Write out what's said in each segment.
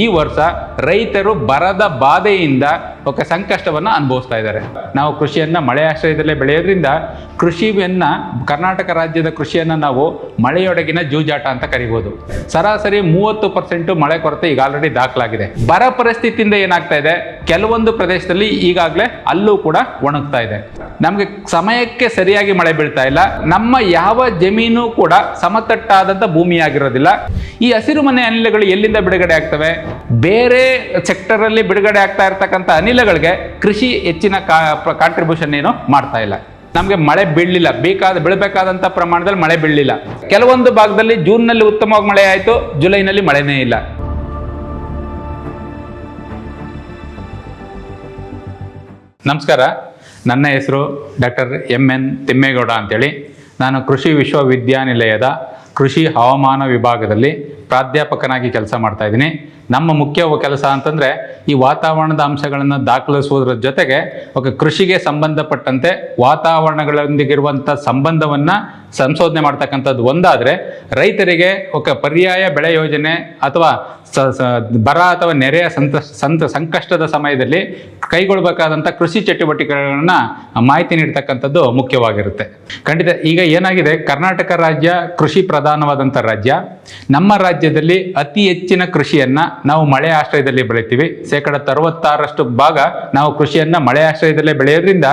ಈ ವರ್ಷ ರೈತರು ಬರದ ಬಾಧೆಯಿಂದ ఒక ಸಂಕಷ್ಟವನ್ನು ಅನುಭವಿಸ್ತಾ ಇದ್ದಾರೆ. ನಾವು ಕೃಷಿಯನ್ನು ಮಳೆ ಆಶ್ರಯದಲ್ಲೇ ಬೆಳೆಯೋದ್ರಿಂದ ಕೃಷಿಯನ್ನ ಕರ್ನಾಟಕ ರಾಜ್ಯದ ಕೃಷಿಯನ್ನು ನಾವು ಮಳೆಯೊಡಗಿನ ಜೂಜಾಟ ಅಂತ ಕರಿಬೋದು. ಸರಾಸರಿ 30% ಮಳೆ ಕೊರತೆ ಈಗ ಆಲ್ರೆಡಿ ದಾಖಲಾಗಿದೆ. ಬರ ಪರಿಸ್ಥಿತಿಯಿಂದ ಏನಾಗ್ತಾ ಇದೆ, ಕೆಲವೊಂದು ಪ್ರದೇಶದಲ್ಲಿ ಈಗಾಗಲೇ ಅಲ್ಲೂ ಕೂಡ ಒಣಗ್ತಾ ಇದೆ. ನಮಗೆ ಸಮಯಕ್ಕೆ ಸರಿಯಾಗಿ ಮಳೆ ಬೀಳ್ತಾ ಇಲ್ಲ. ನಮ್ಮ ಯಾವ ಜಮೀನು ಕೂಡ ಸಮತಟ್ಟಾದಂಥ ಭೂಮಿಯಾಗಿರೋದಿಲ್ಲ. ಈ ಹಸಿರು ಮನೆ ಅನಿಲಗಳು ಎಲ್ಲಿಂದ ಬಿಡುಗಡೆ ಆಗ್ತವೆ? ಬೇರೆ ಸೆಕ್ಟರ್ ಅಲ್ಲಿ ಬಿಡುಗಡೆ ಆಗ್ತಾ ಇರ್ತಕ್ಕಂಥ ಅನಿಲಗಳಿಗೆ ಕೃಷಿ ಹೆಚ್ಚಿನ ಕಾಂಟ್ರಿಬ್ಯೂಷನ್ ಏನು ಮಾಡ್ತಾ ಇಲ್ಲ. ನಮಗೆ ಮಳೆ ಬೀಳಲಿಲ್ಲ, ಬೀಳಬೇಕಾದಂಥ ಪ್ರಮಾಣದಲ್ಲಿ ಮಳೆ ಬೀಳಲಿಲ್ಲ. ಕೆಲವೊಂದು ಭಾಗದಲ್ಲಿ ಜೂನ್ನಲ್ಲಿ ಉತ್ತಮವಾಗಿ ಮಳೆ ಆಯಿತು, ಜುಲೈನಲ್ಲಿ ಮಳೆನೇ ಇಲ್ಲ. ನಮಸ್ಕಾರ, ನನ್ನ ಹೆಸರು ಡಾಕ್ಟರ್ MN ತಿಮ್ಮೇಗೌಡ ಅಂತೇಳಿ. ನಾನು ಕೃಷಿ ವಿಶ್ವವಿದ್ಯಾನಿಲಯದ ಕೃಷಿ ಹವಾಮಾನ ವಿಭಾಗದಲ್ಲಿ ಪ್ರಾಧ್ಯಾಪಕನಾಗಿ ಕೆಲಸ ಮಾಡ್ತಾ ಇದ್ದೀನಿ. ನಮ್ಮ ಮುಖ್ಯ ಕೆಲಸ ಅಂತಂದರೆ ಈ ವಾತಾವರಣದ ಅಂಶಗಳನ್ನು ದಾಖಲಿಸುವುದರ ಜೊತೆಗೆ ಕೃಷಿಗೆ ಸಂಬಂಧಪಟ್ಟಂತೆ ವಾತಾವರಣಗಳೊಂದಿಗಿರುವಂಥ ಸಂಬಂಧವನ್ನು ಸಂಶೋಧನೆ ಮಾಡ್ತಕ್ಕಂಥದ್ದು ಒಂದಾದರೆ, ರೈತರಿಗೆ ಪರ್ಯಾಯ ಬೆಳೆ ಯೋಜನೆ ಅಥವಾ ಬರ ಅಥವಾ ನೆರೆಯ ಸಂಕಷ್ಟದ ಸಮಯದಲ್ಲಿ ಕೈಗೊಳ್ಳಬೇಕಾದಂಥ ಕೃಷಿ ಚಟುವಟಿಕೆಗಳನ್ನ ಮಾಹಿತಿ ನೀಡ್ತಕ್ಕಂಥದ್ದು ಮುಖ್ಯವಾಗಿರುತ್ತೆ. ಖಂಡಿತ ಈಗ ಏನಾಗಿದೆ, ಕರ್ನಾಟಕ ರಾಜ್ಯ ಕೃಷಿ ಪ್ರಧಾನವಾದಂಥ ರಾಜ್ಯ. ನಮ್ಮ ರಾಜ್ಯದಲ್ಲಿ ಅತಿ ಹೆಚ್ಚಿನ ಕೃಷಿಯನ್ನು ನಾವು ಮಳೆ ಆಶ್ರಯದಲ್ಲಿ ಬೆಳಿತೀವಿ. 66% ಭಾಗ ನಾವು ಕೃಷಿಯನ್ನು ಮಳೆ ಆಶ್ರಯದಲ್ಲೇ ಬೆಳೆಯೋದ್ರಿಂದ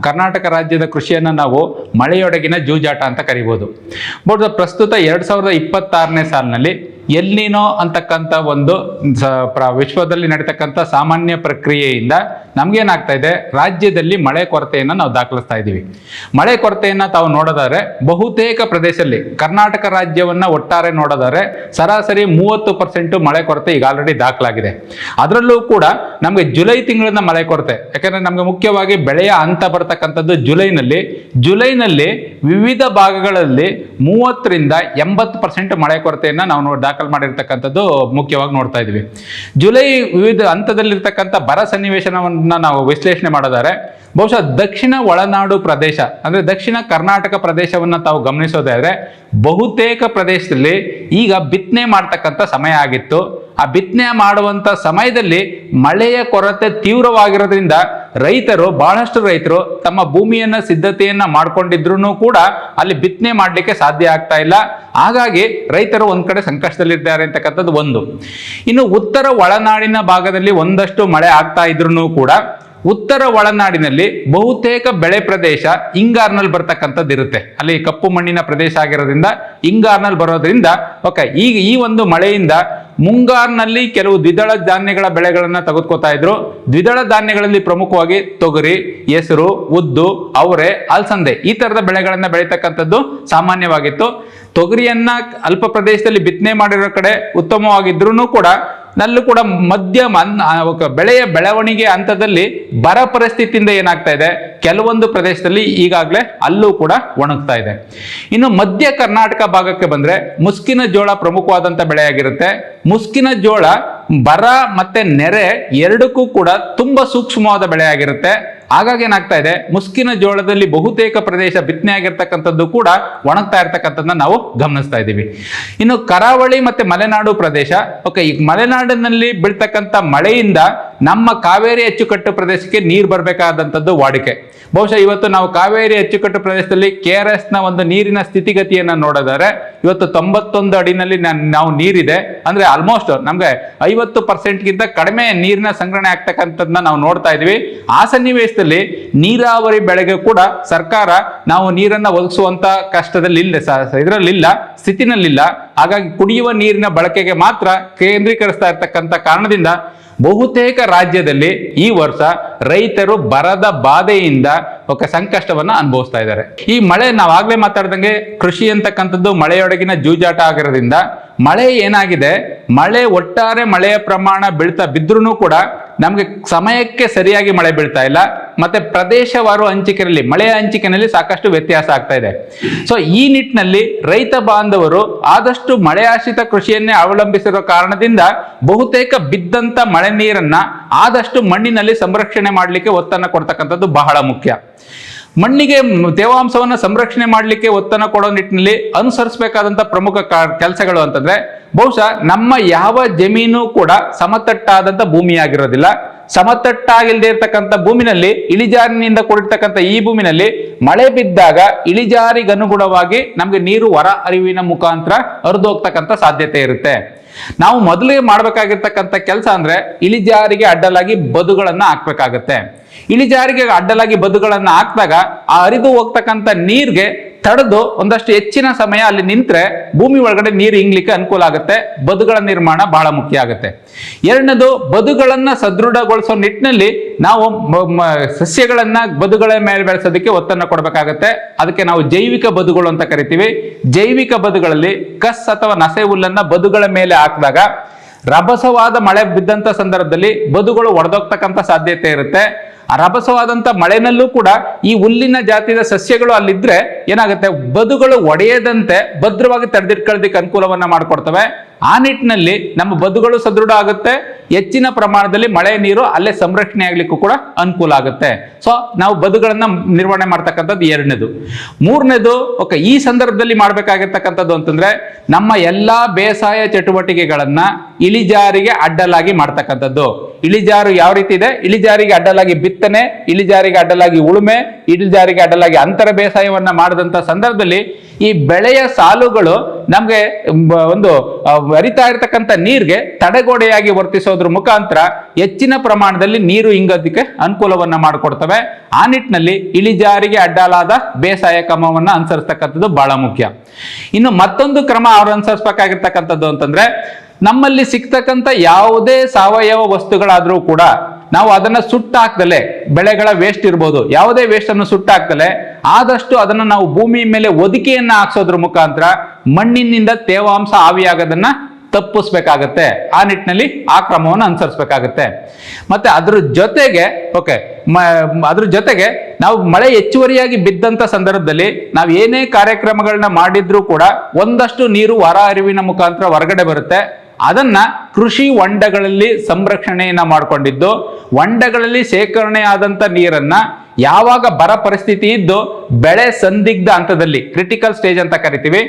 ಕರ್ನಾಟಕ ರಾಜ್ಯದ ಕೃಷಿಯನ್ನು ನಾವು ಮಳೆಯೊಡಗಿನ ಜೂಜಾಟ ಅಂತ ಕರಿಬೋದು. ಬಟ್ ಪ್ರಸ್ತುತ 2026ನೇ ಸಾಲಿನಲ್ಲಿ ಎಲ್ ನೀನೋ ಅಂತಕ್ಕಂಥ ಒಂದು ವಿಶ್ವದಲ್ಲಿ ನಡೀತಕ್ಕಂಥ ಸಾಮಾನ್ಯ ಪ್ರಕ್ರಿಯೆಯಿಂದ ನಮಗೇನಾಗ್ತಾ ಇದೆ, ರಾಜ್ಯದಲ್ಲಿ ಮಳೆ ಕೊರತೆಯನ್ನು ನಾವು ದಾಖಲಿಸ್ತಾ ಇದ್ದೀವಿ. ಮಳೆ ಕೊರತೆಯನ್ನು ತಾವು ನೋಡೋದಾದ್ರೆ ಬಹುತೇಕ ಪ್ರದೇಶದಲ್ಲಿ ಕರ್ನಾಟಕ ರಾಜ್ಯವನ್ನು ಒಟ್ಟಾರೆ ನೋಡೋದಾದ್ರೆ ಸರಾಸರಿ 30% ಮಳೆ ಕೊರತೆ ಈಗ ಆಲ್ರೆಡಿ ದಾಖಲಾಗಿದೆ. ಅದರಲ್ಲೂ ಕೂಡ ನಮಗೆ ಜುಲೈ ತಿಂಗಳಿನ ಮಳೆ ಕೊರತೆ, ಯಾಕಂದ್ರೆ ನಮಗೆ ಮುಖ್ಯವಾಗಿ ಬೆಳೆಯ ಹಂತ ಬರತಕ್ಕಂಥದ್ದು ಜುಲೈನಲ್ಲಿ ವಿವಿಧ ಭಾಗಗಳಲ್ಲಿ 30ರಿಂದ 80% ಮಳೆ ಕೊರತೆಯನ್ನು ನಾವು ದಾಖಲು ಮಾಡಿರ್ತಕ್ಕಂಥದ್ದು ಮುಖ್ಯವಾಗಿ ನೋಡ್ತಾ ಇದ್ವಿ. ಜುಲೈ ವಿವಿಧ ಹಂತದಲ್ಲಿರ್ತಕ್ಕಂಥ ಬರ ಸನ್ನಿವೇಶನವನ್ನು ನಾವು ವಿಶ್ಲೇಷಣೆ ಮಾಡೋದಾದ್ರೆ ಬಹುಶಃ ದಕ್ಷಿಣ ಒಳನಾಡು ಪ್ರದೇಶ ಅಂದ್ರೆ ದಕ್ಷಿಣ ಕರ್ನಾಟಕ ಪ್ರದೇಶವನ್ನು ತಾವು ಗಮನಿಸೋದಾದ್ರೆ ಬಹುತೇಕ ಪ್ರದೇಶದಲ್ಲಿ ಈಗ ಬಿತ್ತನೆ ಮಾಡ್ತಕ್ಕಂಥ ಸಮಯ ಆಗಿತ್ತು. ಆ ಬಿತ್ತನೆ ಮಾಡುವಂತ ಸಮಯದಲ್ಲಿ ಮಳೆಯ ಕೊರತೆ ತೀವ್ರವಾಗಿರೋದ್ರಿಂದ ಬಹಳಷ್ಟು ರೈತರು ತಮ್ಮ ಭೂಮಿಯನ್ನ ಸಿದ್ಧತೆಯನ್ನ ಮಾಡ್ಕೊಂಡಿದ್ರು ಕೂಡ ಅಲ್ಲಿ ಬಿತ್ತನೆ ಮಾಡಲಿಕ್ಕೆ ಸಾಧ್ಯ ಆಗ್ತಾ ಇಲ್ಲ. ಹಾಗಾಗಿ ರೈತರು ಒಂದ್ ಕಡೆ ಸಂಕಷ್ಟದಲ್ಲಿದ್ದಾರೆ ಅಂತಕ್ಕಂಥದ್ದು ಒಂದು. ಇನ್ನು ಉತ್ತರ ಒಳನಾಡಿನ ಭಾಗದಲ್ಲಿ ಒಂದಷ್ಟು ಮಳೆ ಆಗ್ತಾ ಇದ್ರು ಕೂಡ ಉತ್ತರ ಒಳನಾಡಿನಲ್ಲಿ ಬಹುತೇಕ ಬೆಳೆ ಪ್ರದೇಶ ಹಿಂಗಾರಿನಲ್ಲಿ ಬರ್ತಕ್ಕಂಥದ್ದು ಇರುತ್ತೆ. ಅಲ್ಲಿ ಕಪ್ಪು ಮಣ್ಣಿನ ಪ್ರದೇಶ ಆಗಿರೋದ್ರಿಂದ ಹಿಂಗಾರಿನಲ್ಲಿ ಬರೋದ್ರಿಂದ ಈಗ ಈ ಒಂದು ಮಳೆಯಿಂದ ಮುಂಗಾರಿನಲ್ಲಿ ಕೆಲವು ದ್ವಿದಳ ಧಾನ್ಯಗಳ ಬೆಳೆಗಳನ್ನ ತೆಗೆದುಕೊತಾ ಇದ್ರು. ದ್ವಿದಳ ಧಾನ್ಯಗಳಲ್ಲಿ ಪ್ರಮುಖವಾಗಿ ತೊಗರಿ, ಹೆಸರು, ಉದ್ದು, ಅವರೆ, ಅಲಸಂದೆ ಈ ತರದ ಬೆಳೆಗಳನ್ನ ಬೆಳೀತಕ್ಕಂಥದ್ದು ಸಾಮಾನ್ಯವಾಗಿತ್ತು. ತೊಗರಿಯನ್ನ ಅಲ್ಪ ಪ್ರದೇಶದಲ್ಲಿ ಬಿತ್ತನೆ ಮಾಡಿರೋ ಕಡೆ ಉತ್ತಮವಾಗಿದ್ರು ಕೂಡ ನಲ್ಲೂ ಕೂಡ ಮಧ್ಯಮ ಬೆಳೆಯ ಬೆಳವಣಿಗೆ ಹಂತದಲ್ಲಿ ಬರ ಪರಿಸ್ಥಿತಿಯಿಂದ ಏನಾಗ್ತಾ ಇದೆ, ಕೆಲವೊಂದು ಪ್ರದೇಶದಲ್ಲಿ ಈಗಾಗಲೇ ಅಲ್ಲೂ ಕೂಡ ಒಣಗ್ತಾ ಇದೆ. ಇನ್ನು ಮಧ್ಯ ಕರ್ನಾಟಕ ಭಾಗಕ್ಕೆ ಬಂದ್ರೆ ಮುಸ್ಕಿನ ಜೋಳ ಪ್ರಮುಖವಾದಂಥ ಬೆಳೆಯಾಗಿರುತ್ತೆ. ಮುಸ್ಕಿನ ಜೋಳ ಬರ ಮತ್ತೆ ನೆರೆ ಎರಡಕ್ಕೂ ಕೂಡ ತುಂಬಾ ಸೂಕ್ಷ್ಮವಾದ ಬೆಳೆಯಾಗಿರುತ್ತೆ. ಹಾಗಾಗಿ ಏನಾಗ್ತಾ ಇದೆ, ಮುಸ್ಕಿನ ಜೋಳದಲ್ಲಿ ಬಹುತೇಕ ಪ್ರದೇಶ ಬಿತ್ತನೆ ಆಗಿರ್ತಕ್ಕಂಥದ್ದು ಕೂಡ ಒಣಗ್ತಾ ಇರ್ತಕ್ಕಂಥದ್ದನ್ನ ನಾವು ಗಮನಿಸ್ತಾ ಇದ್ದೀವಿ. ಇನ್ನು ಕರಾವಳಿ ಮತ್ತೆ ಮಲೆನಾಡು ಪ್ರದೇಶ, ಈ ಮಲೆನಾಡಿನಲ್ಲಿ ಬೀಳ್ತಕ್ಕಂಥ ಮಳೆಯಿಂದ ನಮ್ಮ ಕಾವೇರಿ ಅಚ್ಚುಕಟ್ಟು ಪ್ರದೇಶಕ್ಕೆ ನೀರು ಬರಬೇಕಾದಂಥದ್ದು ವಾಡಿಕೆ. ಬಹುಶಃ ಇವತ್ತು ನಾವು ಕಾವೇರಿ ಅಚ್ಚುಕಟ್ಟು ಪ್ರದೇಶದಲ್ಲಿ KRS ನ ಒಂದು ನೀರಿನ ಸ್ಥಿತಿಗತಿಯನ್ನ ನೋಡಿದರೆ ಇವತ್ತು 91 ಅಡಿನಲ್ಲಿ ನಾವು ನೀರಿದೆ. ಅಂದ್ರೆ ಆಲ್ಮೋಸ್ಟ್ ನಮ್ಗೆ 50%ಗಿಂತ ಕಡಿಮೆ ನೀರಿನ ಸಂಗ್ರಹಣೆ ಆಗ್ತಕ್ಕಂಥದ್ದನ್ನ ನಾವು ನೋಡ್ತಾ ಇದ್ವಿ. ಆ ಸನ್ನಿವೇಶದಲ್ಲಿ ನೀರಾವರಿ ಬೆಳೆಗೆ ಕೂಡ ಸರ್ಕಾರ ನಾವು ನೀರನ್ನ ಒದಗಿಸುವಂತ ಇದರಲ್ಲಿಲ್ಲ, ಸ್ಥಿತಿನಲ್ಲಿಲ್ಲ. ಹಾಗಾಗಿ ಕುಡಿಯುವ ನೀರಿನ ಬಳಕೆಗೆ ಮಾತ್ರ ಕೇಂದ್ರೀಕರಿಸ್ತಾ ಇರ್ತಕ್ಕಂಥ ಕಾರಣದಿಂದ ಬಹುತೇಕ ರಾಜ್ಯದಲ್ಲಿ ಈ ವರ್ಷ ರೈತರು ಬರದ ಬಾಧೆಯಿಂದ ಸಂಕಷ್ಟವನ್ನ ಅನುಭವಿಸ್ತಾ ಇದ್ದಾರೆ. ಈ ಮಳೆ ನಾವಾಗ್ಲೇ ಮಾತಾಡ್ದಂಗೆ ಕೃಷಿ ಅಂತಕ್ಕಂಥದ್ದು ಮಳೆಯೊಡಗಿನ ಜೂಜಾಟ ಆಗಿರೋದ್ರಿಂದ ಮಳೆ ಏನಾಗಿದೆ, ಒಟ್ಟಾರೆ ಮಳೆಯ ಪ್ರಮಾಣ ಬಿದ್ರೂ ಕೂಡ ನಮಗೆ ಸಮಯಕ್ಕೆ ಸರಿಯಾಗಿ ಮಳೆ ಬೀಳ್ತಾ ಇಲ್ಲ. ಮತ್ತೆ ಪ್ರದೇಶವಾರು ಮಳೆಯ ಹಂಚಿಕೆಯಲ್ಲಿ ಸಾಕಷ್ಟು ವ್ಯತ್ಯಾಸ ಆಗ್ತಾ ಇದೆ. ಸೊ ಈ ನಿಟ್ಟಿನಲ್ಲಿ ರೈತ ಬಾಂಧವರು ಆದಷ್ಟು ಮಳೆ ಆಶ್ರಿತ ಕೃಷಿಯನ್ನೇ ಅವಲಂಬಿಸಿರೋ ಕಾರಣದಿಂದ ಬಹುತೇಕ ಬಿದ್ದಂತ ಮಳೆ ನೀರನ್ನ ಆದಷ್ಟು ಮಣ್ಣಿನಲ್ಲಿ ಸಂರಕ್ಷಣೆ ಮಾಡಲಿಕ್ಕೆ ಒತ್ತನ್ನು ಕೊಡ್ತಕ್ಕಂಥದ್ದು ಬಹಳ ಮುಖ್ಯ. ಮಣ್ಣಿಗೆ ತೇವಾಂಶವನ್ನು ಸಂರಕ್ಷಣೆ ಮಾಡಲಿಕ್ಕೆ ಒತ್ತನ್ನು ಕೊಡೋ ನಿಟ್ಟಿನಲ್ಲಿ ಅನುಸರಿಸಬೇಕಾದಂಥ ಪ್ರಮುಖ ಕೆಲಸಗಳು ಅಂತಂದ್ರೆ, ಬಹುಶಃ ನಮ್ಮ ಯಾವ ಜಮೀನು ಕೂಡ ಸಮತಟ್ಟಾದಂಥ ಭೂಮಿಯಾಗಿರೋದಿಲ್ಲ. ಸಮತಟ್ಟಾಗಿಲ್ಲದೆ ಇರ್ತಕ್ಕಂಥ ಭೂಮಿನಲ್ಲಿ, ಇಳಿಜಾರಿನಿಂದ ಕೂಡಿರ್ತಕ್ಕಂಥ ಈ ಭೂಮಿನಲ್ಲಿ ಮಳೆ ಬಿದ್ದಾಗ ಇಳಿಜಾರಿಗನುಗುಣವಾಗಿ ನಮಗೆ ನೀರು ಹೊರ ಹರಿವಿನ ಮುಖಾಂತರ ಹರಿದು ಹೋಗ್ತಕ್ಕಂಥ ಸಾಧ್ಯತೆ ಇರುತ್ತೆ. ನಾವು ಮೊದಲಿಗೆ ಮಾಡಬೇಕಾಗಿರ್ತಕ್ಕಂಥ ಕೆಲಸ ಅಂದ್ರೆ ಇಳಿಜಾರಿಗೆ ಅಡ್ಡಲಾಗಿ ಬದುಗಳನ್ನ ಹಾಕ್ಬೇಕಾಗತ್ತೆ. ಇಳಿಜಾರಿಗೆ ಅಡ್ಡಲಾಗಿ ಬದುಗಳನ್ನ ಹಾಕಿದಾಗ ಆ ಹರಿದು ಹೋಗ್ತಕ್ಕಂಥ ನೀರ್ಗೆ ತಡೆದು ಒಂದಷ್ಟು ಹೆಚ್ಚಿನ ಸಮಯ ಅಲ್ಲಿ ನಿಂತ್ರೆ ಭೂಮಿ ಒಳಗಡೆ ನೀರು ಇಂಗ್ಲಿಕ್ಕೆ ಅನುಕೂಲ ಆಗುತ್ತೆ. ಬದುಗಳ ನಿರ್ಮಾಣ ಬಹಳ ಮುಖ್ಯ ಆಗುತ್ತೆ. ಎರಡನೇದು, ಬದುಗಳನ್ನ ಸದೃಢಗೊಳಿಸೋ ನಿಟ್ಟಿನಲ್ಲಿ ನಾವು ಸಸ್ಯಗಳನ್ನ ಬದುಗಳ ಮೇಲೆ ಬೆಳೆಸೋದಕ್ಕೆ ಒತ್ತನ್ನು ಕೊಡಬೇಕಾಗತ್ತೆ. ಅದಕ್ಕೆ ನಾವು ಜೈವಿಕ ಬದುಗಳು ಅಂತ ಕರಿತೀವಿ. ಜೈವಿಕ ಬದುಗಳಲ್ಲಿ ಕಸ್ ಅಥವಾ ನಸೆ ಹುಲ್ಲನ್ನ ಬದುಗಳ ಮೇಲೆ ಹಾಕಿದಾಗ ರಭಸವಾದ ಮಳೆ ಬಿದ್ದಂತ ಸಂದರ್ಭದಲ್ಲಿ ಬದುಗಳು ಒಡೆದೋಗ್ತಕ್ಕಂಥ ಸಾಧ್ಯತೆ ಇರುತ್ತೆ. ಆ ರಭಸವಾದಂಥ ಮಳೆನಲ್ಲೂ ಕೂಡ ಈ ಹುಲ್ಲಿನ ಜಾತಿಯ ಸಸ್ಯಗಳು ಅಲ್ಲಿದ್ರೆ ಏನಾಗುತ್ತೆ, ಬದುಗಳು ಒಡೆಯದಂತೆ ಭದ್ರವಾಗಿ ತಡೆದಿಟ್ಕೊಳ್ಳೋದಕ್ಕೆ ಅನುಕೂಲವನ್ನ ಮಾಡಿಕೊಡ್ತವೆ. ಆ ನಿಟ್ಟಿನಲ್ಲಿ ನಮ್ಮ ಬದುಗಳು ಸದೃಢ ಆಗುತ್ತೆ. ಹೆಚ್ಚಿನ ಪ್ರಮಾಣದಲ್ಲಿ ಮಳೆ ನೀರು ಅಲ್ಲೇ ಸಂರಕ್ಷಣೆ ಆಗ್ಲಿಕ್ಕೂ ಕೂಡ ಅನುಕೂಲ ಆಗುತ್ತೆ. ಸೊ ನಾವು ಬದುಗಳನ್ನ ನಿರ್ವಹಣೆ ಮಾಡ್ತಕ್ಕಂಥದ್ದು ಎರಡನೇದು. ಮೂರನೇದು, ಓಕೆ, ಈ ಸಂದರ್ಭದಲ್ಲಿ ಮಾಡ್ಬೇಕಾಗಿರ್ತಕ್ಕಂಥದ್ದು ಅಂತಂದ್ರೆ ನಮ್ಮ ಎಲ್ಲಾ ಬೇಸಾಯ ಚಟುವಟಿಕೆಗಳನ್ನ ಇಳಿಜಾರಿಗೆ ಅಡ್ಡಲಾಗಿ ಮಾಡ್ತಕ್ಕಂಥದ್ದು. ಇಳಿಜಾರು ಯಾವ ರೀತಿ ಇದೆ? ಇಳಿಜಾರಿಗೆ ಅಡ್ಡಲಾಗಿ ಬಿತ್ತನೆ, ಇಳಿಜಾರಿಗೆ ಅಡ್ಡಲಾಗಿ ಉಳುಮೆ, ಇಳಿಜಾರಿಗೆ ಅಡ್ಡಲಾಗಿ ಅಂತರ ಬೇಸಾಯವನ್ನ ಮಾಡಿದಂತ ಸಂದರ್ಭದಲ್ಲಿ ಈ ಬೆಳೆಯ ಸಾಲುಗಳು ನಮ್ಗೆ ಒಂದು ಹರಿತಾ ಇರತಕ್ಕಂಥ ನೀರ್ಗೆ ತಡೆಗೋಡೆಯಾಗಿ ವರ್ತಿಸೋದ್ರ ಮುಖಾಂತರ ಹೆಚ್ಚಿನ ಪ್ರಮಾಣದಲ್ಲಿ ನೀರು ಇಂಗೋದಕ್ಕೆ ಅನುಕೂಲವನ್ನ ಮಾಡಿಕೊಡ್ತವೆ. ಆ ನಿಟ್ಟಿನಲ್ಲಿ ಇಳಿಜಾರಿಗೆ ಅಡ್ಡಲಾದ ಬೇಸಾಯ ಕ್ರಮವನ್ನ ಅನುಸರಿಸ್ತಕ್ಕಂಥದ್ದು ಬಹಳ ಮುಖ್ಯ. ಇನ್ನು ಮತ್ತೊಂದು ಕ್ರಮ ಅವ್ರು ಅನುಸರಿಸಬೇಕಾಗಿರ್ತಕ್ಕಂಥದ್ದು ಅಂತಂದ್ರೆ, ನಮ್ಮಲ್ಲಿ ಸಿಗ್ತಕ್ಕಂಥ ಯಾವುದೇ ಸಾವಯವ ವಸ್ತುಗಳಾದ್ರೂ ಕೂಡ ನಾವು ಅದನ್ನ ಸುಟ್ಟಾಕ್ದಲೆ, ಬೆಳೆಗಳ ವೇಸ್ಟ್ ಇರ್ಬೋದು, ಯಾವುದೇ ವೇಸ್ಟ್ ಅನ್ನು ಸುಟ್ಟಾಕ್ದಲೆ ಆದಷ್ಟು ಅದನ್ನ ನಾವು ಭೂಮಿ ಮೇಲೆ ಒದಿಕೆಯನ್ನ ಹಾಕ್ಸೋದ್ರ ಮುಖಾಂತರ ಮಣ್ಣಿನಿಂದ ತೇವಾಂಶ ಆವಿಯಾಗೋದನ್ನ ತಪ್ಪಿಸ್ಬೇಕಾಗತ್ತೆ. ಆ ನಿಟ್ಟಿನಲ್ಲಿ ಆ ಕ್ರಮವನ್ನು ಅನುಸರಿಸಬೇಕಾಗತ್ತೆ. ಮತ್ತೆ ಅದ್ರ ಜೊತೆಗೆ ನಾವು ಮಳೆ ಹೆಚ್ಚುವರಿಯಾಗಿ ಬಿದ್ದಂತ ಸಂದರ್ಭದಲ್ಲಿ ನಾವು ಏನೇ ಕಾರ್ಯಕ್ರಮಗಳನ್ನ ಮಾಡಿದ್ರೂ ಕೂಡ ಒಂದಷ್ಟು ನೀರು ಹೊರ ಹರಿವಿನ ಮುಖಾಂತರ ಹೊರಗಡೆ ಬರುತ್ತೆ. ಅದನ್ನ ಕೃಷಿ ಹೊಂಡಗಳಲ್ಲಿ ಸಂರಕ್ಷಣೆಯನ್ನ ಮಾಡಿಕೊಂಡಿದ್ದು, ಹೊಂಡಗಳಲ್ಲಿ ಶೇಖರಣೆ ಆದಂತ ನೀರನ್ನ ಯಾವಾಗ ಬರ ಪರಿಸ್ಥಿತಿ ಇದ್ದು ಬೆಳೆ ಸಂದಿಗ್ಧ ಹಂತದಲ್ಲಿ, ಕ್ರಿಟಿಕಲ್ ಸ್ಟೇಜ್ ಅಂತ ಕರಿತೀವಿ,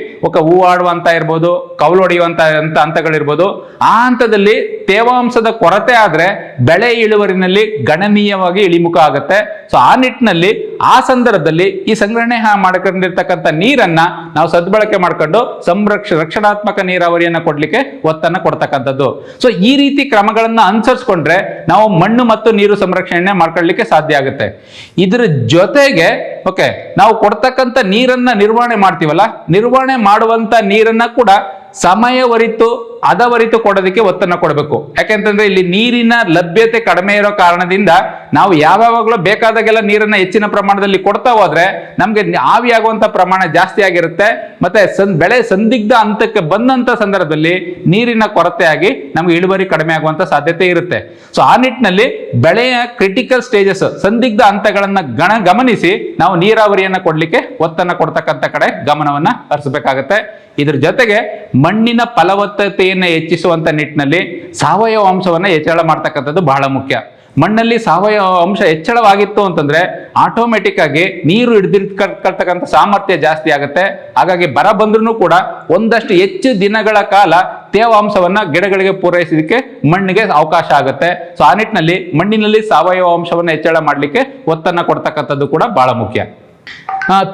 ಹೂವಾಡುವಂತ ಇರ್ಬೋದು, ಕೌಲು ಹೊಡೆಯುವಂತ ಹಂತಗಳಿರ್ಬೋದು, ಆ ಹಂತದಲ್ಲಿ ತೇವಾಂಶದ ಕೊರತೆ ಆದ್ರೆ ಬೆಳೆ ಇಳುವರಿನಲ್ಲಿ ಗಣನೀಯವಾಗಿ ಇಳಿಮುಖ ಆಗುತ್ತೆ. ಸೊ ಆ ನಿಟ್ಟಿನಲ್ಲಿ ಆ ಸಂದರ್ಭದಲ್ಲಿ ಈ ಸಂಗ್ರಹಣೆ ಮಾಡ್ಕೊಂಡಿರ್ತಕ್ಕಂಥ ನೀರನ್ನ ನಾವು ಸದ್ಬಳಕೆ ಮಾಡ್ಕೊಂಡು ರಕ್ಷಣಾತ್ಮಕ ನೀರಾವರಿಯನ್ನ ಕೊಡ್ಲಿಕ್ಕೆ ಒತ್ತನ್ನು ಕೊಡ್ತಕ್ಕಂಥದ್ದು. ಸೊ ಈ ರೀತಿ ಕ್ರಮಗಳನ್ನ ಅನುಸರಿಸ್ಕೊಂಡ್ರೆ ನಾವು ಮಣ್ಣು ಮತ್ತು ನೀರು ಸಂರಕ್ಷಣೆ ಮಾಡ್ಕೊಳ್ಳಿಕ್ಕೆ ಸಾಧ್ಯ ಆಗುತ್ತೆ. ಇದ್ರ ಜೊತೆಗೆ ನಾವು ಕೊಡ್ತಕ್ಕಂಥ ನೀರನ್ನ ನಿರ್ವಹಣೆ ಮಾಡ್ತೀವಲ್ಲ, ನಿರ್ವಹಣೆ ಮಾಡುವಂತ ನೀರನ್ನ ಕೂಡ ಸಮಯವರಿತು ಅದವರಿತು ಕೊಡೋದಕ್ಕೆ ಒತ್ತನ್ನು ಕೊಡಬೇಕು. ಯಾಕೆಂತಂದ್ರೆ ಇಲ್ಲಿ ನೀರಿನ ಲಭ್ಯತೆ ಕಡಿಮೆ ಇರೋ ಕಾರಣದಿಂದ ನಾವು ಯಾವಾಗಲೂ ಬೇಕಾದಾಗೆಲ್ಲ ನೀರನ್ನ ಹೆಚ್ಚಿನ ಪ್ರಮಾಣದಲ್ಲಿ ಕೊಡ್ತಾ ಹೋದ್ರೆ ನಮ್ಗೆ ಆವಿಯಾಗುವಂತ ಪ್ರಮಾಣ ಜಾಸ್ತಿ ಆಗಿರುತ್ತೆ. ಮತ್ತೆ ಬೆಳೆ ಸಂದಿಗ್ಧ ಹಂತಕ್ಕೆ ಬಂದಂತ ಸಂದರ್ಭದಲ್ಲಿ ನೀರಿನ ಕೊರತೆಯಾಗಿ ನಮ್ಗೆ ಇಳುವರಿ ಕಡಿಮೆ ಆಗುವಂತ ಸಾಧ್ಯತೆ ಇರುತ್ತೆ. ಸೊ ಆ ನಿಟ್ಟಿನಲ್ಲಿ ಬೆಳೆಯ ಕ್ರಿಟಿಕಲ್ ಸ್ಟೇಜಸ್, ಸಂದಿಗ್ಧ ಹಂತಗಳನ್ನ ಗಮನಿಸಿ ನಾವು ನೀರಾವರಿಯನ್ನ ಕೊಡ್ಲಿಕ್ಕೆ ಒತ್ತನ್ನು ಕೊಡ್ತಕ್ಕಂಥ ಕಡೆ ಗಮನವನ್ನ ಹರಿಸಬೇಕಾಗತ್ತೆ. ಇದ್ರ ಜೊತೆಗೆ ಮಣ್ಣಿನ ಫಲವತ್ತತೆಯನ್ನು ಹೆಚ್ಚಿಸುವಂತ ನಿಟ್ಟಿನಲ್ಲಿ ಸಾವಯವ ಅಂಶವನ್ನ ಹೆಚ್ಚಳ ಮಾಡ್ತಕ್ಕಂಥದ್ದು ಬಹಳ ಮುಖ್ಯ. ಮಣ್ಣಲ್ಲಿ ಸಾವಯವ ಅಂಶ ಹೆಚ್ಚಳವಾಗಿತ್ತು ಅಂತಂದ್ರೆ ಆಟೋಮೆಟಿಕ್ ಆಗಿ ನೀರು ಹಿಡಿದಿರ್ತಕ್ಕಂಥ ಸಾಮರ್ಥ್ಯ ಜಾಸ್ತಿ ಆಗುತ್ತೆ. ಹಾಗಾಗಿ ಬರ ಬಂದ್ರೂ ಕೂಡ ಒಂದಷ್ಟು ಹೆಚ್ಚು ದಿನಗಳ ಕಾಲ ತೇವಾಂಶವನ್ನ ಗಿಡಗಳಿಗೆ ಪೂರೈಸಲಿಕ್ಕೆ ಮಣ್ಣಿಗೆ ಅವಕಾಶ ಆಗುತ್ತೆ. ಸೊ ಆ ನಿಟ್ಟಿನಲ್ಲಿ ಮಣ್ಣಿನಲ್ಲಿ ಸಾವಯವ ಅಂಶವನ್ನ ಹೆಚ್ಚಳ ಮಾಡಲಿಕ್ಕೆ ಒತ್ತನ್ನು ಕೊಡ್ತಕ್ಕಂಥದ್ದು ಕೂಡ ಬಹಳ ಮುಖ್ಯ.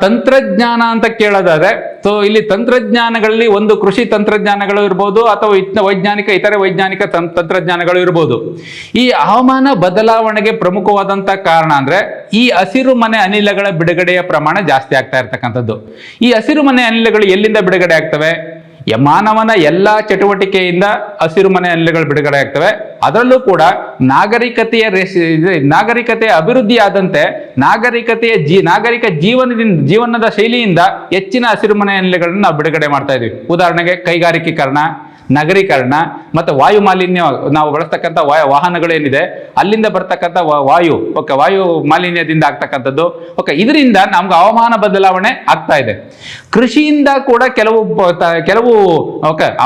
ತಂತ್ರಜ್ಞಾನ ಅಂತ ಕೇಳೋದಾದ್ರೆ, ಸೊ ಇಲ್ಲಿ ತಂತ್ರಜ್ಞಾನಗಳಲ್ಲಿ ಒಂದು ಕೃಷಿ ತಂತ್ರಜ್ಞಾನಗಳು ಇರ್ಬೋದು ಅಥವಾ ಇತರೆ ವೈಜ್ಞಾನಿಕ ತಂತ್ರಜ್ಞಾನಗಳು ಇರ್ಬೋದು. ಈ ಹವಾಮಾನ ಬದಲಾವಣೆಗೆ ಪ್ರಮುಖವಾದಂತ ಕಾರಣ ಅಂದ್ರೆ ಈ ಹಸಿರು ಮನೆ ಅನಿಲಗಳ ಬಿಡುಗಡೆಯ ಪ್ರಮಾಣ ಜಾಸ್ತಿ ಆಗ್ತಾ ಇರ್ತಕ್ಕಂಥದ್ದು. ಈ ಹಸಿರು ಮನೆ ಅನಿಲಗಳು ಎಲ್ಲಿಂದ ಬಿಡುಗಡೆ ಆಗ್ತವೆ? ಮಾನವನ ಎಲ್ಲಾ ಚಟುವಟಿಕೆಯಿಂದ ಹಸಿರು ಮನೆ ಅನಿಲಗಳು ಬಿಡುಗಡೆ ಆಗ್ತವೆ. ಅದರಲ್ಲೂ ಕೂಡ ನಾಗರಿಕತೆಯ ಅಭಿವೃದ್ಧಿ ಆದಂತೆ ನಾಗರಿಕ ಜೀವನದ ಶೈಲಿಯಿಂದ ಹೆಚ್ಚಿನ ಹಸಿರು ಮನೆ ಅನಿಲಗಳನ್ನು ನಾವು ಬಿಡುಗಡೆ ಮಾಡ್ತಾ ಇದೀವಿ. ಉದಾಹರಣೆಗೆ ಕೈಗಾರಿಕೀಕರಣ, ನಗರೀಕರಣ, ಮತ್ತೆ ವಾಯು ಮಾಲಿನ್ಯ, ನಾವು ಬಳಸ್ತಕ್ಕಂಥ ವಾಹನಗಳೇನಿದೆ ಅಲ್ಲಿಂದ ಬರ್ತಕ್ಕಂಥ ವಾಯು ಮಾಲಿನ್ಯದಿಂದ ಆಗ್ತಕ್ಕಂಥದ್ದು. ಇದರಿಂದ ನಮ್ಗೆ ಹವಾಮಾನ ಬದಲಾವಣೆ ಆಗ್ತಾ ಇದೆ. ಕೃಷಿಯಿಂದ ಕೂಡ ಕೆಲವು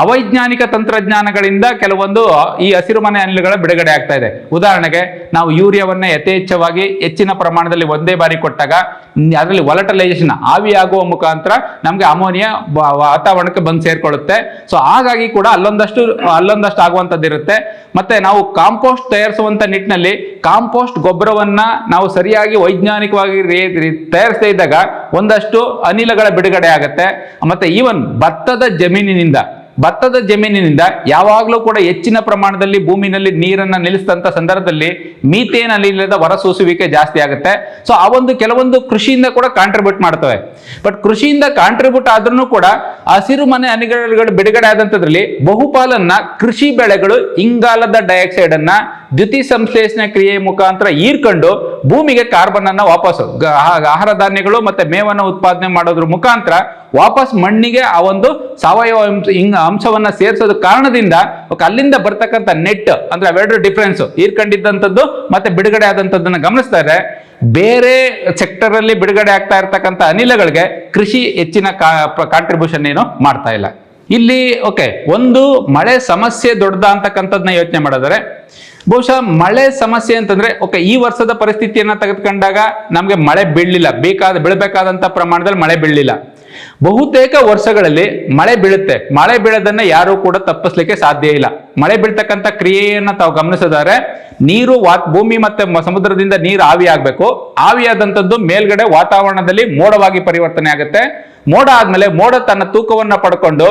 ಅವೈಜ್ಞಾನಿಕ ತಂತ್ರಜ್ಞಾನಗಳಿಂದ ಕೆಲವೊಂದು ಈ ಹಸಿರು ಮನೆ ಅನಿಲಗಳ ಬಿಡುಗಡೆ ಆಗ್ತಾ ಇದೆ. ಉದಾಹರಣೆಗೆ ನಾವು ಯೂರಿಯಾವನ್ನ ಯಥೇಚ್ಛವಾಗಿ ಹೆಚ್ಚಿನ ಪ್ರಮಾಣದಲ್ಲಿ ಒಂದೇ ಬಾರಿ ಕೊಟ್ಟಾಗ ಅದರಲ್ಲಿ ವಾಲಟಲೈಸೇಷನ್ ಆವಿಯಾಗುವ ಮುಖಾಂತರ ನಮಗೆ ಅಮೋನಿಯಾ ವಾತಾವರಣಕ್ಕೆ ಬಂದು ಸೇರ್ಕೊಳ್ಳುತ್ತೆ. ಸೊ ಹಾಗಾಗಿ ಕೂಡ ಅಲ್ಲೊಂದಷ್ಟು ಆಗುವಂಥದ್ದು ಇರುತ್ತೆ. ಮತ್ತೆ ನಾವು ಕಾಂಪೋಸ್ಟ್ ತಯಾರಿಸುವಂತ ನಿಟ್ಟಿನಲ್ಲಿ ಕಾಂಪೋಸ್ಟ್ ಗೊಬ್ಬರವನ್ನ ನಾವು ಸರಿಯಾಗಿ ವೈಜ್ಞಾನಿಕವಾಗಿ ತಯಾರಿಸದೇ ಇದ್ದಾಗ ಒಂದಷ್ಟು ಅನಿಲಗಳ ಬಿಡುಗಡೆ ಆಗುತ್ತೆ. ಮತ್ತೆ ಈವನ್ ಭತ್ತದ ಜಮೀನಿನಿಂದ ಯಾವಾಗಲೂ ಕೂಡ ಹೆಚ್ಚಿನ ಪ್ರಮಾಣದಲ್ಲಿ ಭೂಮಿನಲ್ಲಿ ನೀರನ್ನ ನಿಲ್ಲಿಸಿದಂತ ಸಂದರ್ಭದಲ್ಲಿ ಮೀಥೇನ್ ಅನಿಲದ ಹೊರಸೂಸುವಿಕೆ ಜಾಸ್ತಿ ಆಗುತ್ತೆ. ಸೊ ಆ ಕೆಲವೊಂದು ಕೃಷಿಯಿಂದ ಕೂಡ ಕಾಂಟ್ರಿಬ್ಯೂಟ್ ಮಾಡ್ತವೆ. ಬಟ್ ಕೃಷಿಯಿಂದ ಕಾಂಟ್ರಿಬ್ಯೂಟ್ ಆದ್ರೂ ಕೂಡ ಹಸಿರು ಮನೆ ಅನಿಲಗಳು ಬಿಡುಗಡೆ ಆದಂತದ್ರಲ್ಲಿ ಬಹುಪಾಲನ್ನ ಕೃಷಿ ಬೆಳೆಗಳು ಇಂಗಾಲದ ಡೈಆಕ್ಸೈಡ್ ಅನ್ನ ದ್ಯುತಿ ಸಂಶ್ಲೇಷಣೆ ಕ್ರಿಯೆ ಮುಖಾಂತರ ಹೀರ್ಕೊಂಡು ಭೂಮಿಗೆ ಕಾರ್ಬನ್ ಅನ್ನ ವಾಪಸ್ ಆಹಾರ ಧಾನ್ಯಗಳು ಮತ್ತೆ ಮೇವನ್ನ ಉತ್ಪಾದನೆ ಮಾಡೋದ್ರ ಮುಖಾಂತರ ವಾಪಸ್ ಮಣ್ಣಿಗೆ ಆ ಒಂದು ಸಾವಯವ ಅಂಶವನ್ನ ಸೇರಿಸೋದ ಕಾರಣದಿಂದ ಅಲ್ಲಿಂದ ಬರ್ತಕ್ಕಂಥ ನೆಟ್ ಅಂದ್ರೆ ಅವೆರಡು ಡಿಫರೆನ್ಸ್ ಹೀರ್ಕೊಂಡಿದ್ದಂಥದ್ದು ಮತ್ತೆ ಬಿಡುಗಡೆ ಆದಂಥದ್ದನ್ನ ಗಮನಿಸ್ತಾ ಇದ್ರೆ ಬೇರೆ ಸೆಕ್ಟರ್ ಅಲ್ಲಿ ಬಿಡುಗಡೆ ಆಗ್ತಾ ಇರ್ತಕ್ಕಂಥ ಅನಿಲಗಳಿಗೆ ಕೃಷಿ ಹೆಚ್ಚಿನ ಕಾಂಟ್ರಿಬ್ಯೂಷನ್ ಏನು ಮಾಡ್ತಾ ಇಲ್ಲ. ಇಲ್ಲಿ ಒಂದು ಮಳೆ ಸಮಸ್ಯೆ ದೊಡ್ಡದ ಅಂತಕ್ಕಂಥದ್ದನ್ನ ಯೋಚನೆ ಮಾಡಿದರೆ ಬಹುಶಃ ಮಳೆ ಸಮಸ್ಯೆ ಅಂತಂದ್ರೆ ಈ ವರ್ಷದ ಪರಿಸ್ಥಿತಿಯನ್ನ ತೆಗೆದುಕೊಂಡಾಗ ನಮ್ಗೆ ಮಳೆ ಬೀಳಬೇಕಾದಂತ ಪ್ರಮಾಣದಲ್ಲಿ ಮಳೆ ಬೀಳಲಿಲ್ಲ. ಬಹುತೇಕ ವರ್ಷಗಳಲ್ಲಿ ಮಳೆ ಬೀಳುತ್ತೆ. ಮಳೆ ಬೀಳೋದನ್ನ ಯಾರು ಕೂಡ ತಪ್ಪಿಸ್ಲಿಕ್ಕೆ ಸಾಧ್ಯ ಇಲ್ಲ. ಮಳೆ ಬೀಳ್ತಕ್ಕಂಥ ಕ್ರಿಯೆಯನ್ನ ತಾವು ಗಮನಿಸಿದರೆ ನೀರು ಭೂಮಿ ಮತ್ತೆ ಸಮುದ್ರದಿಂದ ನೀರು ಆವಿ ಆಗ್ಬೇಕು. ಆವಿಯಾದಂಥದ್ದು ಮೇಲ್ಗಡೆ ವಾತಾವರಣದಲ್ಲಿ ಮೋಡವಾಗಿ ಪರಿವರ್ತನೆ ಆಗುತ್ತೆ. ಮೋಡ ಆದ್ಮೇಲೆ ಮೋಡ ತನ್ನ ತೂಕವನ್ನ ಪಡ್ಕೊಂಡು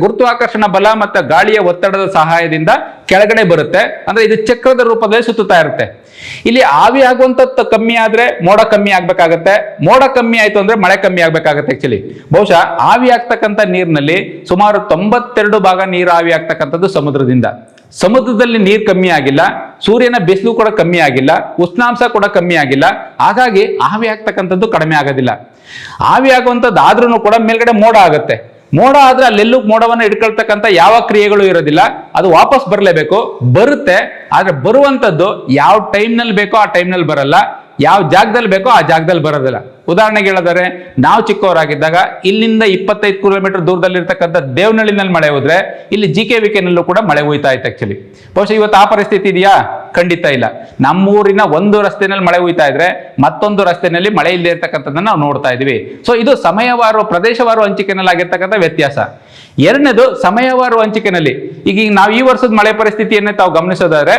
ಗುರುತ್ವಾಕರ್ಷಣ ಬಲ ಮತ್ತೆ ಗಾಳಿಯ ಒತ್ತಡದ ಸಹಾಯದಿಂದ ಕೆಳಗಡೆ ಬರುತ್ತೆ. ಅಂದ್ರೆ ಇದು ಚಕ್ರದ ರೂಪದಲ್ಲಿ ಸುತ್ತುತ್ತಾ ಇರುತ್ತೆ. ಇಲ್ಲಿ ಆವಿ ಆಗುವಂತದ್ದು ಕಮ್ಮಿ ಆದ್ರೆ ಮೋಡ ಕಮ್ಮಿ ಆಗ್ಬೇಕಾಗತ್ತೆ. ಮೋಡ ಕಮ್ಮಿ ಆಯ್ತು ಅಂದ್ರೆ ಮಳೆ ಕಮ್ಮಿ ಆಗ್ಬೇಕಾಗತ್ತೆ. ಆಕ್ಚುಲಿ ಬಹುಶಃ ಆವಿ ಆಗ್ತಕ್ಕಂಥ ನೀರಿನಲ್ಲಿ ಸುಮಾರು 92% ನೀರು ಆವಿ ಆಗ್ತಕ್ಕಂಥದ್ದು ಸಮುದ್ರದಲ್ಲಿ ನೀರು ಕಮ್ಮಿ ಆಗಿಲ್ಲ. ಸೂರ್ಯನ ಬಿಸಿಲು ಕೂಡ ಕಮ್ಮಿ ಆಗಿಲ್ಲ. ಉಷ್ಣಾಂಶ ಕೂಡ ಕಮ್ಮಿ ಆಗಿಲ್ಲ. ಹಾಗಾಗಿ ಆವಿ ಆಗ್ತಕ್ಕಂಥದ್ದು ಕಡಿಮೆ ಆಗೋದಿಲ್ಲ. ಆವಿ ಆಗುವಂಥದ್ದು ಆದ್ರೂ ಕೂಡ ಮೇಲ್ಗಡೆ ಮೋಡ ಆಗುತ್ತೆ. ಮೋಡ ಆದ್ರೆ ಅಲ್ಲೆಲ್ಲೂ ಮೋಡವನ್ನು ಹಿಡ್ಕೊಳ್ತಕ್ಕಂಥ ಯಾವ ಕ್ರಿಯೆಗಳು ಇರೋದಿಲ್ಲ. ಅದು ವಾಪಸ್ ಬರಲೇಬೇಕು. ಬರುತ್ತೆ, ಆದ್ರೆ ಬರುವಂತದ್ದು ಯಾವ ಟೈಮ್ನಲ್ಲಿ ಬೇಕೋ ಆ ಟೈಮ್ನಲ್ಲಿ ಬರಲ್ಲ. ಯಾವ ಜಾಗದಲ್ಲಿ ಬೇಕೋ ಆ ಜಾಗದಲ್ಲಿ ಬರೋದಿಲ್ಲ. ಉದಾಹರಣೆಗೆ ಹೇಳಿದರೆ ನಾವು ಚಿಕ್ಕವರಾಗಿದ್ದಾಗ ಇಲ್ಲಿಂದ 25 ಕಿಲೋಮೀಟರ್ ದೂರದಲ್ಲಿರ್ತಕ್ಕಂಥ ದೇವನಹಳ್ಳಿನಲ್ಲಿ ಮಳೆ ಹೋದ್ರೆ ಇಲ್ಲಿ GKVKನಲ್ಲೂ ಕೂಡ ಮಳೆ ಹೋಯ್ತಾ ಇತ್ತು. ಆಕ್ಚುಲಿ ಬಹುಶಃ ಇವತ್ತು ಆ ಪರಿಸ್ಥಿತಿ ಇದೆಯಾ? ಖಂಡಿತ ಇಲ್ಲ. ನಮ್ಮೂರಿನ ಒಂದು ರಸ್ತೆನಲ್ಲಿ ಮಳೆ ಹೋಯ್ತಾ ಇದ್ರೆ ಮತ್ತೊಂದು ರಸ್ತೆಯಲ್ಲಿ ಮಳೆ ಇಲ್ಲದೆ ಇರ್ತಕ್ಕಂಥದ್ದನ್ನ ನಾವು ನೋಡ್ತಾ ಇದೀವಿ. ಸೊ ಇದು ಸಮಯವಾರು ಪ್ರದೇಶವಾರು ಹಂಚಿಕೆನಲ್ಲಿ ಆಗಿರ್ತಕ್ಕಂಥ ವ್ಯತ್ಯಾಸ. ಎರಡನೇದು ಸಮಯವಾರು ಹಂಚಿಕೆನಲ್ಲಿ ಈಗ ನಾವು ಈ ವರ್ಷದ ಮಳೆ ಪರಿಸ್ಥಿತಿಯನ್ನೇ ತಾವು ಗಮನಿಸೋದಾದ್ರೆ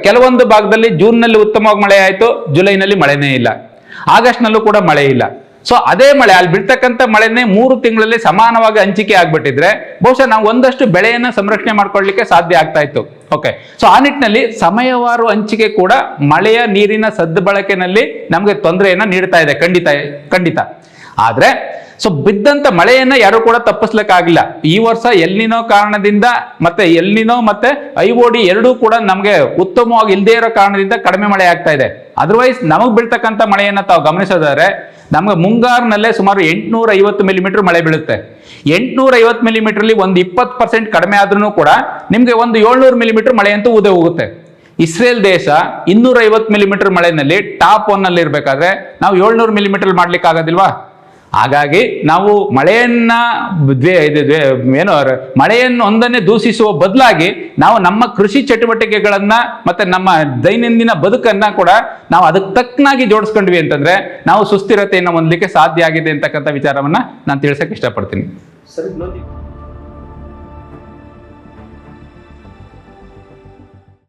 ಕೆಲವೊಂದು ಭಾಗದಲ್ಲಿ ಜೂನ್ ನಲ್ಲಿ ಉತ್ತಮವಾಗಿ ಮಳೆ ಆಯ್ತು, ಜುಲೈನಲ್ಲಿ ಮಳೆನೇ ಇಲ್ಲ, ಆಗಸ್ಟ್ ನಲ್ಲೂ ಕೂಡ ಮಳೆ ಇಲ್ಲ. ಸೊ ಅದೇ ಮಳೆ ಅಲ್ಲಿ ಬಿಡ್ತಕ್ಕಂಥ ಮಳೆನೇ 3 ತಿಂಗಳಲ್ಲಿ ಸಮಾನವಾಗಿ ಹಂಚಿಕೆ ಆಗ್ಬಿಟ್ಟಿದ್ರೆ ಬಹುಶಃ ನಾವು ಒಂದಷ್ಟು ಬೆಳೆಯನ್ನ ಸಂರಕ್ಷಣೆ ಮಾಡ್ಕೊಳ್ಳಿಕ್ಕೆ ಸಾಧ್ಯ ಆಗ್ತಾ ಇತ್ತು. ಸೊ ಆ ನಿಟ್ಟಿನಲ್ಲಿ ಸಮಯವಾರು ಹಂಚಿಕೆ ಕೂಡ ಮಳೆಯ ನೀರಿನ ಸದ್ಬಳಕೆನಲ್ಲಿ ನಮ್ಗೆ ತೊಂದರೆಯನ್ನ ನೀಡ್ತಾ ಇದೆ. ಖಂಡಿತ. ಆದ್ರೆ ಸೊ ಬಿದ್ದಂತ ಮಳೆಯನ್ನ ಯಾರು ಕೂಡ ತಪ್ಪಿಸ್ಲಿಕ್ಕಾಗಿಲ್ಲ. ಈ ವರ್ಷ ಎಲ್ನಿನೋ ಕಾರಣದಿಂದ ಮತ್ತೆ IOD ಎರಡೂ ಕೂಡ ನಮ್ಗೆ ಉತ್ತಮವಾಗಿ ಇಲ್ಲದೆ ಇರೋ ಕಾರಣದಿಂದ ಕಡಿಮೆ ಮಳೆ ಆಗ್ತಾ ಇದೆ. ಅದರ್ವೈಸ್ ನಮಗ್ ಬೀಳ್ತಕ್ಕಂಥ ಮಳೆಯನ್ನ ತಾವು ಗಮನಿಸೋದಾದ್ರೆ ನಮ್ಗೆ ಮುಂಗಾರಿನಲ್ಲೇ ಸುಮಾರು 850 ಮಿಲಿಮೀಟರ್ ಮಳೆ ಬೀಳುತ್ತೆ. 850 ಮಿಲಿಮೀಟರ್ಲಿ ಒಂದು 20% ಕಡಿಮೆ ಆದ್ರೂ ಕೂಡ ನಿಮ್ಗೆ ಒಂದು 700 ಮಿಲಿಮೀಟರ್ ಮಳೆ ಅಂತೂ ಉದೇ ಹೋಗುತ್ತೆ. ಇಸ್ರೇಲ್ ದೇಶ 250 ಮಿಲಿಮೀಟರ್ ಮಳೆನಲ್ಲಿ ಟಾಪ್ 1 ಅಲ್ಲಿ ಇರ್ಬೇಕಾದ್ರೆ ನಾವು 700 ಮಿಲಿಮೀಟರ್ ಮಾಡ್ಲಿಕ್ಕೆ ಆಗೋದಿಲ್ವಾ? ಹಾಗಾಗಿ ನಾವು ಮಳೆಯನ್ನು ಒಂದನ್ನೇ ದೂಷಿಸುವ ಬದಲಾಗಿ ನಾವು ನಮ್ಮ ಕೃಷಿ ಚಟುವಟಿಕೆಗಳನ್ನ ಮತ್ತೆ ನಮ್ಮ ದೈನಂದಿನ ಬದುಕನ್ನ ಕೂಡ ನಾವು ಅದಕ್ಕೆ ತಕ್ಕನಾಗಿ ಜೋಡಿಸ್ಕೊಂಡ್ವಿ ಅಂತಂದ್ರೆ ನಾವು ಸುಸ್ಥಿರತೆಯನ್ನು ಹೊಂದಲಿಕ್ಕೆ ಸಾಧ್ಯ ಆಗಿದೆ ಅಂತಕ್ಕಂಥ ವಿಚಾರವನ್ನ ನಾನು ತಿಳಿಸಕ್ಕೆ ಇಷ್ಟಪಡ್ತೀನಿ.